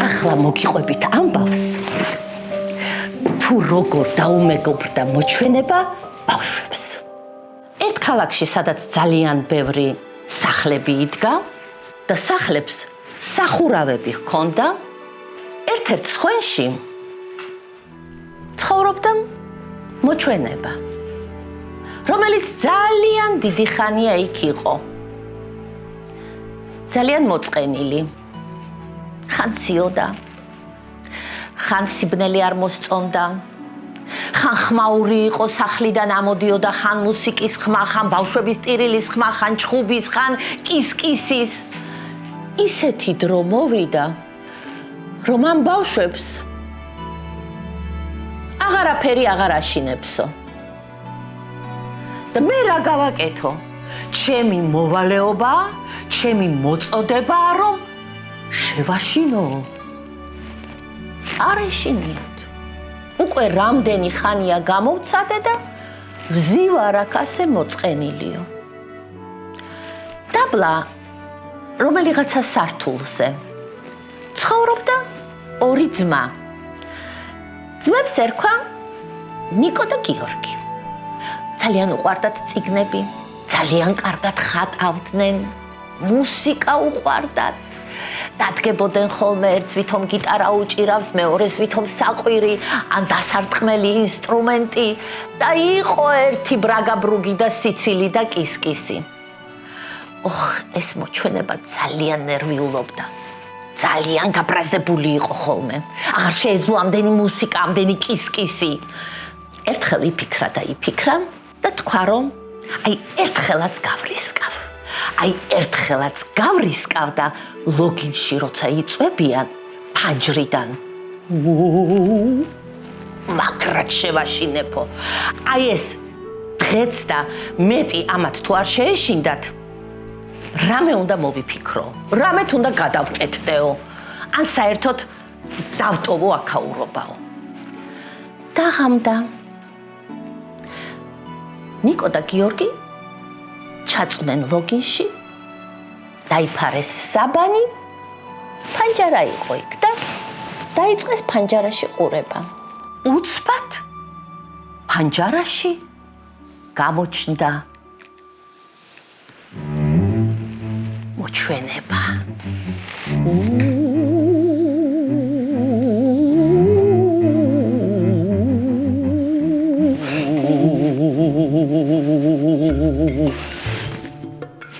ახლა მოგიყვებით ამბავს თუ როგორ დაუმეგობრდა მოჩვენება ბავშვებს. ერთ ქალაქში, სადაც ძალიან ბევრი სახლები იდგა და სახლებს სახურავები ჰქონდა, ერთ-ერთ სხვენში ცხოვრობდა მოჩვენება, რომელიც ძალიან დიდი ხანია იქ იყო. ძალიან მოწყენილი. ხან ციოდა, ხან სიბნელი არ მოსწონდა, ხან ხმაური იყო სახლიდან ამოდიოდა, ხან მუსიკის ხმა, ხან ბავშვების ტირილის ხმა, ხან ჩხუბის, ხან კისკისის. ისეთი დრო მოვიდა, რომ ამ ბავშვებს აღარაფერი აღარ აშინებსო. და მე რა გავაკეთო? ჩემი მოვალეობაა, ჩემი მოწოდებაა, რომ შევაშინო. არ ეშინიათ. უკვე რამდენი ხანია გამოვცადე და ვზივარ აქ ასე მოწყენილიო. დაბლა რომელიღაცა სართულზე ცხოვრობდა ორი ძმა. ძმებს ერქვა ნიკო და გიორგი. ძალიან უყვარდათ წიგნები, ძალიან კარგად ხატავდნენ, მუსიკა უყვარდათ. დადგებოდნენ ხოლმე ერთს ვითომ გიტარა უჭირავს, მეორეს ვითომ საყვირი, ან დასარტყმელი ინსტრუმენტი და იყო ერთი ბრაგაბრუგი და სიცილი და კისკისი. ეს მოჩვენება ძალიან ნერვიულობდა. ძალიან გაბრაზებული იყო ხოლმე. აღარ შეეძლო ამდენი მუსიკა, ამდენი კისკისი. ერთხელ იფიქრა და იფიქრა და თქვა, რომ ერთხელაც გავრისკავ. ერთხელაც გავრისკავ და ლოგინში როცა იწვევიან ფანჯრიდან. მაგრად შევაშინებო. ეს დღეც და მეტი ამათ თუ არ შეეშინდათ, რამე უნდა მოვიფიქრო, რამეთ უნდა გადავკეთდეო, ან საერთოდ დავტოვო აქაურობაო. დაღამდა. ნიკო და გიორგი ჩაწვდნენ ლოგინში, დაიფარეს საბანი, ფანჯარა იყო იქ და დაიწყეს ფანჯარაში ყურება. უცბად ფანჯარაში გამოჩნდა მოჩვენება.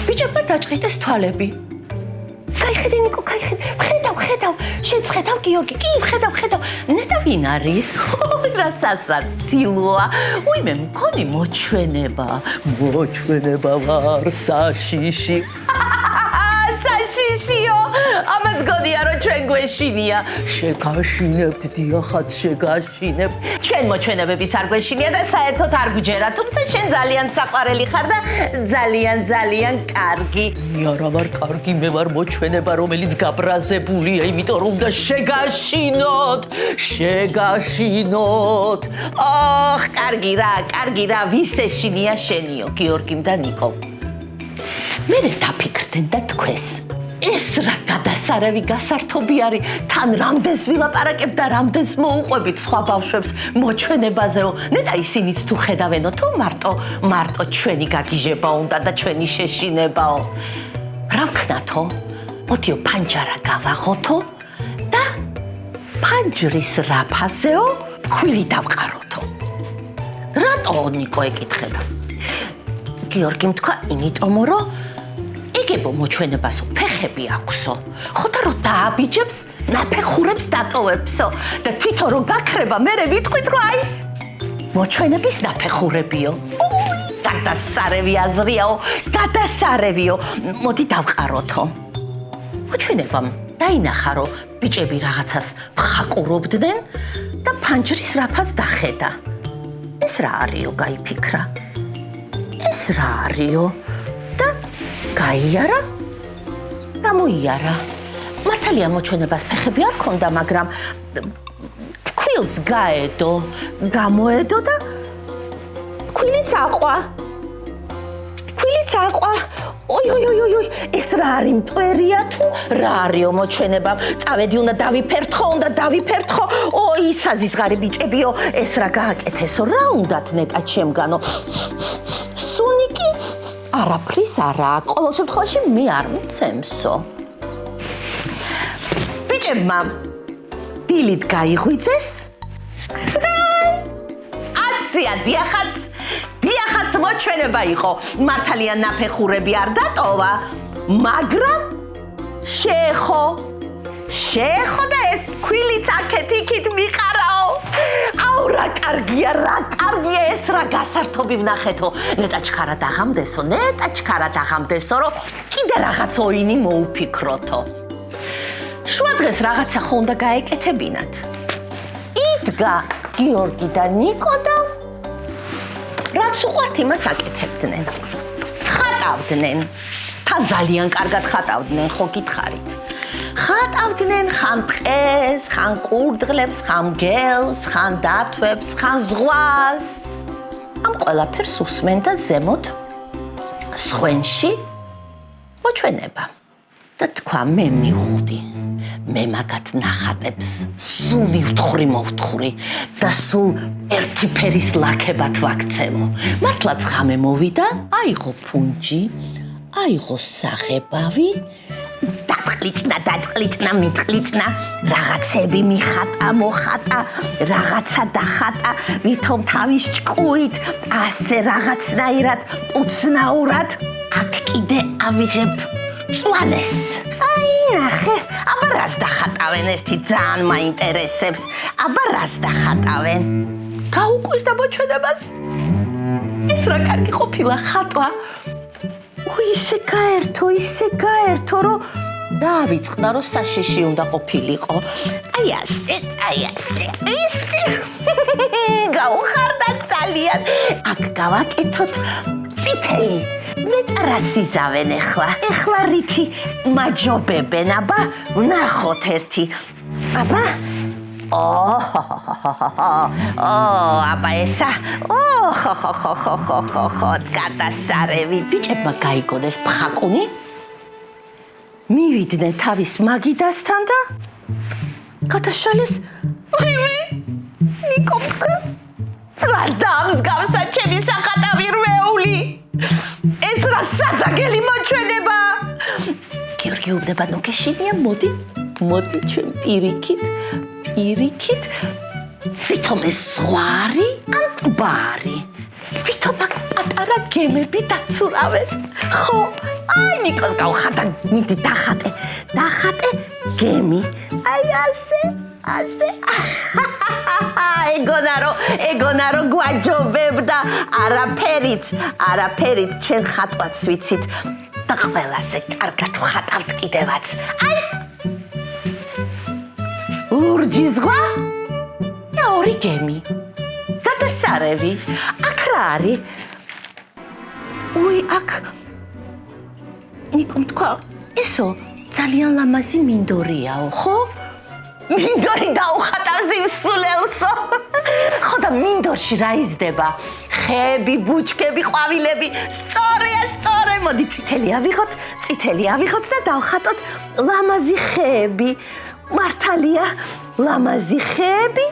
ბიჭებმა დაჭყიდეს თვალები. გაიხედე ნიკო, გაიხედე. ხედავ, შენც ხედავ გიორგი. კი, ხედავ. ნეტა ვინ არის? რა სასაცილოა. მე მქონი მოჩვენება ვარ, საშიში. საშიშიო. ამას გონია რომ ჩვენ გვეშინია. შეგაშინებთ, დიახად, შეგაშინებთ. ჩვენ მოჩვენებების არ გვეშინია და საერთოდ არ გვჯერა, თუმცა შენ ძალიან საყვარელი ხარ და ძალიან კარგი. არა ვარ კარგი, მე ვარ მოჩვენება, რომელიც გაბრაზებულია, იმიტომ რომ უნდა შეგაშინოთ. კარგი რა, ვის ეშინია შენიო, გიორგიმ და ნიკომ. მე დაფიქრდნენ და თქვეს. ეს რა გადასარევი გასართობი არის, თან რამდენს ვილაპარაკებ და რამდენს მოუყვებით სხვა ბავშვებს მოჩვენებაზეო. ნეტა ისინიც თუ ხედავენო, თუ მარტო ჩვენი გაგიჟება უნდა და ჩვენი შეშინებაო. რა ვქნათო? მოდიო ფანჯარა გავაღოთო და ფანჯრის რაფასეო ქვილი დავყაროთო. რატო ნიკო ეკითხება? გიორგიმ თქვა, იმიტომ რომ ეგებო მოჩვენებასო ფეხები აქვსო. ხოთა რომ დააბიჯებს, ნაფეხურებს დატოვებსო და თვითონ რომ გაქრება, მერე ვიტყვით რომ მოჩვენების ნაფეხურებიო. გადასარევი აზრიაო, გადასარევიო. მოდი დავყაროთო. მოჩვენებამ დაინახა რომ ბიჭები რაღაცას მხაკურობდნენ და ფანჯრის რაფას დახედა. ეს რა არისო, გაიფიქრა. ეს რა არისო? გაიარა, გამოიარა. მართალია მოჩვენებას ფეხები არ ქონდა, მაგრამ ქვილს გაედო, გამოედო და ქვილიც აყვა. ой, ეს რა არის მტვერია თუ რა არისო მოჩვენება? წავედი, უნდა დავიფერთხო. ой, საზისღარი ბიჭებიო, ეს რა გააკეთესო? რა უნდათ ნეტა ჩემგანო? სუნიკი? არაფრის არა, ყოველ შემთხვევაში მე არ მიცემსო. ბიჭებმა დილით გაიღვიძეს? ასია დიახაც მოჩვენება იყო. მართალია ნაფეხურები არ დატოვა, მაგრამ შეეხო და ეს ქვილიც აქეთ-იქით მიყარაო. აუ რა კარგია ეს რა გასართობი ვნახეთო. ნეტა ჩქარა დაღამდესო, რომ კიდე რაღაც ოინი მოუფიქროთო. შუა დღეს რაღაცა ხო უნდა გაეკეთებინათ. იდგა გიორგი და ნიკო და რაც უყვართ იმას აკეთებდნენ. ხატავდნენ. თან ძალიან კარგად ხატავდნენ, ხო გითხარით. ხატავდნენ ხან ტყეს, ხან კურდღლებს, ხან მგელს, ხან დათვებს, ხან ზღვას. ამ ყველაფერს უსმენდა ზემოთ სხვენში მოჩვენება. და თქვა მე მივხვდი. მე მაგათ ნახატებს სულ მოვთხური და სულ ერთი ფერის ლაქებად ვაქცევო. მართლაც ღამე მოვიდა, აიღო ფუნჯი, აიღო საღებავი, დაწყლიჭნა, მიტყლიჭნა, რაღაცები მიხატა, მოხატა, რაღაცა დახატა, ვითომ თავის ჭკუით, ასე რაღაცნაირად, უცნაურად, აქ კიდე ავიღებ წვანეს. ნახე, აბა რას დახატავენ ერთი ძალიან მაინტერესებს. აბა რას დახატავენ? გაუკვირდა მოჩვენებას. ეს რა კარგი ყოფილა ხატვა. ისე გაერთო, რომ დაავიწყდა, რომ საშიში უნდა ყოფილიყო. აი ასე. გაუხარდა ძალიან. აქ გავაკეთოთ წითელი. ნეტა რას იზავენ ახლა? ახლა რითი მაჯობებენ, აბა ვნახოთ ერთი. აბა აბა ესა გადასარევი. ბიჭებმა გაიგონეს ფხაკუნი, მივიდნენ თავის მაგიდასთან და გადაშალეს ნიკომ. რა დამსგავსა ჩემი სახატავი რვეული. ეს რა საძაგელი მოჩვენება. გიორგი უბნება ნუქეშინია, მოდი ჩვენ პირიქით. ვითომ ეს ზღვარი ან ტბარი? ვითომ აქ პატარა გემები დაცურავენ? ხო, აი ნიკოს გავხატა, მიდი დახატე გემი. აი ასე. ეგონა რომ გვაჯობებდა. არაფერით ჩვენ ხატვაც ვიცით და ყველაზე კარგად ვხატავთ კიდევაც. აი ლურჯი ზღვა და ორი გემი. გადასარევი. აქ რა არის? აქ ნიკომ თქვა, ესო ძალიან ლამაზი მინდორიაო, ხო? მინდორი დაუხატავს იმ სულელსო. ხო და მინდორში რა იზრდება? ხეები, ბუჩქები, ყვავილები. სწორია. მოდი წითელი ავიღოთ და დავხატოთ ლამაზი ხეები. მართალია, ლამაზი ხეები.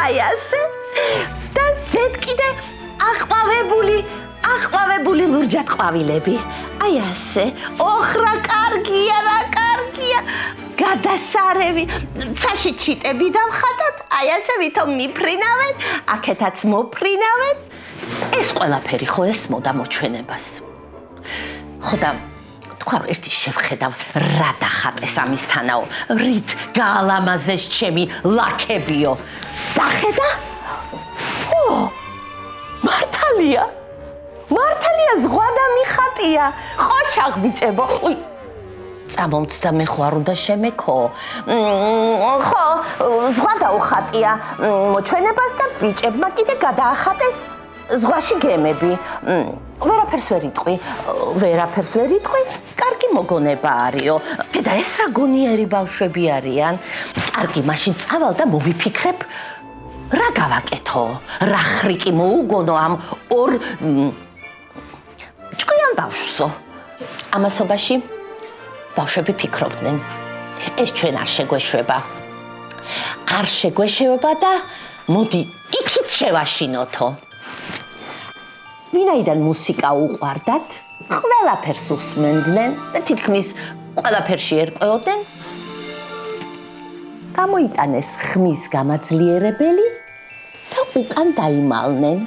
აი ასე. და ზედ კიდე აყვავებული ლურჯად ყვავილები. აი ასე. რა კარგია. გადასარევი. ცაში ჩიტები დავხატოთ. აი ასე ვითომ მიფრინავენ, აქეთაც მოფრინავენ. ეს ყველაფერი ხო ესმოდა მოჩვენებას. ხო და თქვა რომ ერთი შევხედავ რა დახატეს ამისთანაო. რით გაალამაზეს ჩემი ლაქებიო. დახედა? მართალია ზღვა და მიხატია. ყოჩაღ ბიჭებო. წამომცდა მე ხო არ უნდა შემექო. ხო, ზღვა დაუხატია მოჩვენებას და ბიჭებმა კიდე გადაახატეს ზღვაში გემები. ვერაფერს ვერ იტყვი, კარგი მოგონება არისო. დედა, ეს რა გონიერი ბავშვები არიან. კარგი, მაშინ წავალ და მოვიფიქრებ რა გავაკეთო? რა ხრიკი მოუგონო ამ ორ ჭკვიან ბავშვსო? ამასობაში ბავშვები ფიქრობდნენ, ეს ჩვენ არ შეგვეშვება. არ შეგვეშვება და მოდი იქით შევაშინოთო. ვინაიდან მუსიკა უყვარდათ, ყველაფერს უსმენდნენ და თითქმის ყველაფერში ერკვეოდნენ. გამოიტანეს ხმის გამაძლიერებელი და უკან დაიმალნენ.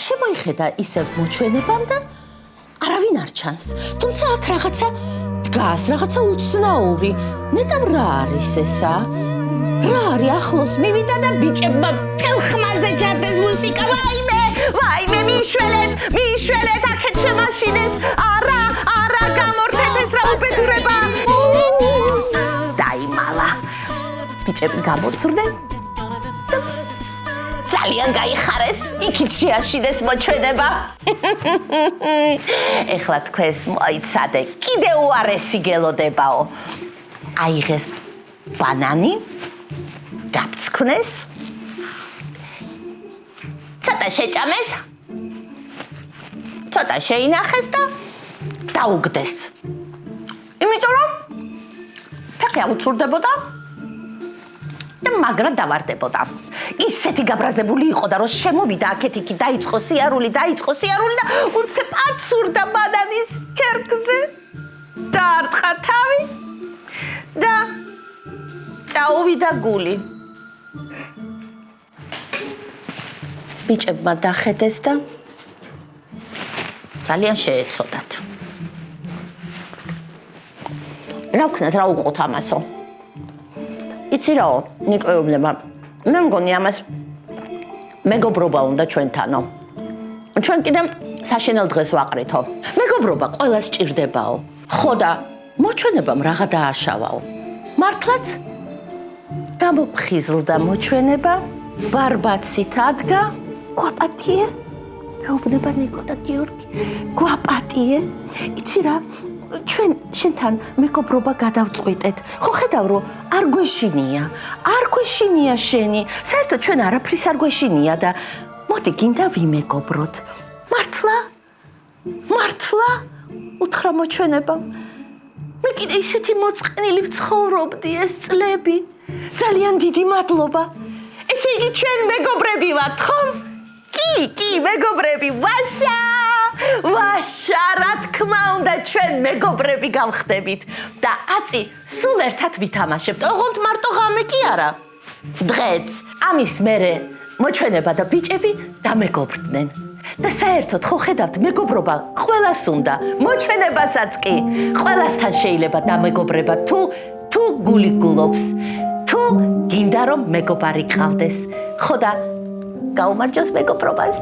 შემოიხედა ისევ მოჩვენებამ და არავინ არ ჩანს. თუმცა აქ რაღაცა დგას, რაღაცა უცნაური. ნეტავ რა არის ესა? რა არის ახლოს მივიდა და ბიჭებმა მთელ ხმაზე ჯარდეს მუსიკა. ვაიმე, მიშველეთ, აქეთ შემაშინეს. არა, გამორთეთ ეს რა უბედურება. დაიმალა. ბიჭები გამოცრდნენ. ძალიან გაიხარეს, იქით შეაშინეს მოჩვენება. ეხლა თქვენს მოიცადე, კიდე უარესი გელოდებაო. აიღეს ბანანი, გაფცქნეს, ცოტა შეჭამეს, ცოტა შეინახეს და დაუგდეს. იმიტომ რომ ფეხი აუცურდებოდა და მაგრად დავარდებოდა. ისეთი გაბრაზებული იყო და რომ შემოვიდა აქეთ-იქი დაიწყო სიარული და უცებ აცურდა ბანანის ქერქზე. დაარტყა თავი და წაუვიდა გული. ბიჭებმა დახედეს და ძალიან შეეცოდათ. რა ვქნათ, რა უყოთ ამასო? იცი რაო, ნიკვეუბნება, მე მგონი ამას მეგობრობა უნდა ჩვენთანო. ჩვენ კიდე საშინელ დღეს ვაყრითო. მეგობრობა ყველას სჭირდებაო. ხო და მოჩვენებამ რაღა დააშავაო. მართლაც გამოფხიზლდა მოჩვენება, ბარბაცით ადგა, გვაპატიე. მეუბნება ნიკო და გიორგი, გვაპატიე. იცი რა, ჩვენ შენთან მეგობრობა გადავწყვიტეთ. ხო ხედავ რომ არ გვეშინია შენი. საერთოდ ჩვენ არაფრის არ გვეშინია და მოდი გინდა ვიმეგობროთ. მართლა? უთხრა მოჩვენებამ. მე კიდე ისეთი მოწყენილი ვცხოვრობდი ეს წლები. ძალიან დიდი მადლობა. ესე იგი ჩვენ მეგობრები ვართ, ხომ? კი, მეგობრები, ვაშა, რა თქმა უნდა, ჩვენ მეგობრები გავხდებით და აწი სულ ერთად ვითამაშებთ. ოღონდ მარტო ღამე კი არა. დღეც ამის მერე მოჩვენება და ბიჭები დამეგობრდნენ. და საერთოდ ხო ხედავთ, მეგობრობა ყველას უნდა, მოჩვენებასაც კი. ყველასთან შეიძლება დამეგობრება თუ გული გულობს, თუ გინდა რომ მეგობარი გყავდეს. ხო და გაუმარჯოს მეგობრობას.